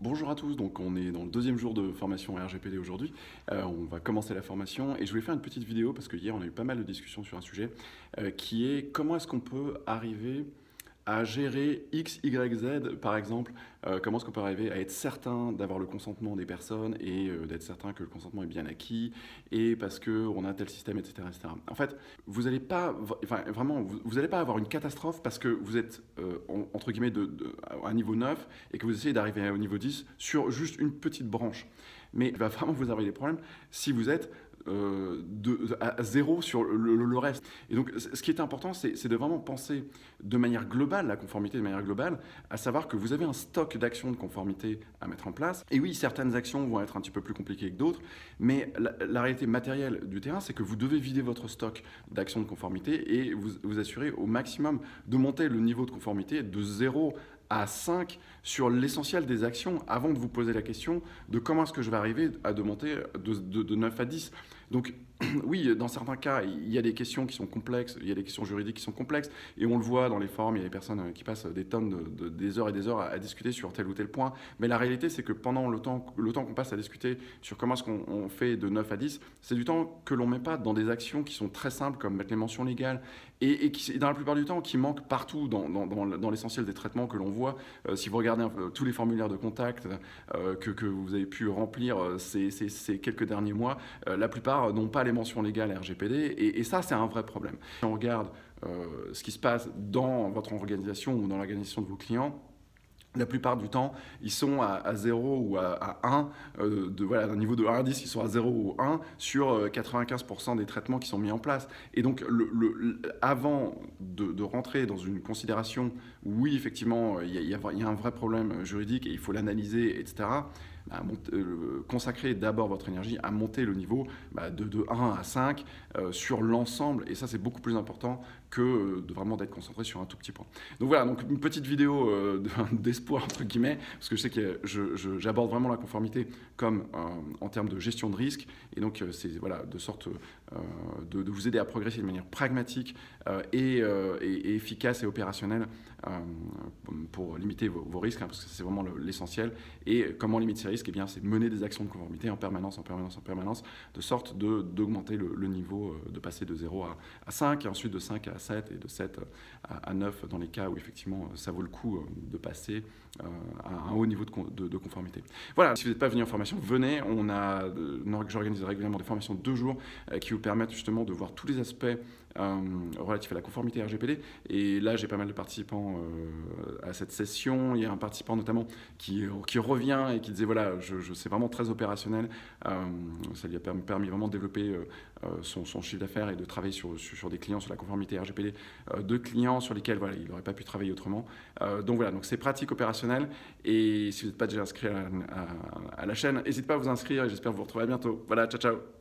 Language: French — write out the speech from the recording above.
Bonjour à tous, donc on est dans le deuxième jour de formation RGPD aujourd'hui. On va commencer la formation et je voulais faire une petite vidéo parce que hier on a eu pas mal de discussions sur un sujet qui est comment est-ce qu'on peut arriver à gérer X, Y, Z, par exemple, comment est-ce qu'on peut arriver à être certain d'avoir le consentement des personnes et d'être certain que le consentement est bien acquis et parce qu'on a tel système, etc., etc. En fait, vous n'allez pas, enfin, vraiment, vous n'allez pas avoir une catastrophe parce que vous êtes, entre guillemets, à un niveau 9 et que vous essayez d'arriver au niveau 10 sur juste une petite branche. Mais il va vraiment vous arriver des problèmes si vous êtes à zéro sur le reste. Et donc, ce qui est important, c'est de vraiment penser de manière globale, la conformité de manière globale, à savoir que vous avez un stock d'actions de conformité à mettre en place. Et oui, certaines actions vont être un petit peu plus compliquées que d'autres, mais la réalité matérielle du terrain, c'est que vous devez vider votre stock d'actions de conformité et vous assurer au maximum de monter le niveau de conformité de 0 à 5 sur l'essentiel des actions avant de vous poser la question de comment est-ce que je vais arriver à de monter de 9 à 10. Donc oui, dans certains cas, il y a des questions qui sont complexes, il y a des questions juridiques qui sont complexes, et on le voit dans les forums, il y a des personnes qui passent des tonnes, des heures et des heures à discuter sur tel ou tel point, mais la réalité c'est que pendant le temps qu'on passe à discuter sur comment est-ce qu'on fait de 9 à 10, c'est du temps que l'on ne met pas dans des actions qui sont très simples, comme mettre les mentions légales, et qui, dans la plupart du temps, qui manquent partout dans l'essentiel des traitements que l'on voit. Si vous regardez tous les formulaires de contact que vous avez pu remplir ces quelques derniers mois, la plupart n'ont pas les mentions légales RGPD, et ça, c'est un vrai problème. Si on regarde ce qui se passe dans votre organisation ou dans l'organisation de vos clients, la plupart du temps, ils sont à 0 ou à 1, voilà, d'un niveau de 1 à 10, ils sont à 0 ou 1 sur 95% des traitements qui sont mis en place. Et donc, avant de rentrer dans une considération où, oui, effectivement, il y a un vrai problème juridique et il faut l'analyser, etc., consacrez d'abord votre énergie à monter le niveau de 1 à 5 sur l'ensemble. Et ça, c'est beaucoup plus important que de vraiment d'être concentré sur un tout petit point. Donc voilà, donc une petite vidéo d'espoir, entre guillemets, parce que je sais que j'aborde vraiment la conformité comme en termes de gestion de risque. Et donc, c'est voilà, de sorte de vous aider à progresser de manière pragmatique et efficace et opérationnelle pour limiter vos risques, hein, parce que c'est vraiment l'essentiel. Et comment limiter ces risques? Eh bien, c'est mener des actions de conformité en permanence, de sorte d'augmenter le niveau, de passer de 0 à 5, et ensuite de 5 à 7, et de 7 à 9 dans les cas où effectivement ça vaut le coup de passer à un haut niveau de conformité. Voilà, si vous n'êtes pas venu en formation, venez. J'organise régulièrement des formations de 2 jours qui vous permettent justement de voir tous les aspects relatifs à la conformité RGPD. Et là, j'ai pas mal de participants à cette session. Il y a un participant notamment qui revient et qui disait voilà, c'est vraiment très opérationnel. Ça lui a permis vraiment de développer son chiffre d'affaires et de travailler sur des clients sur la conformité RGPD de clients sur lesquels voilà, il n'aurait pas pu travailler autrement. Donc voilà, donc c'est pratique, opérationnel. Et si vous n'êtes pas déjà inscrit à la chaîne, n'hésitez pas à vous inscrire et j'espère vous retrouver à bientôt. Voilà, ciao ciao.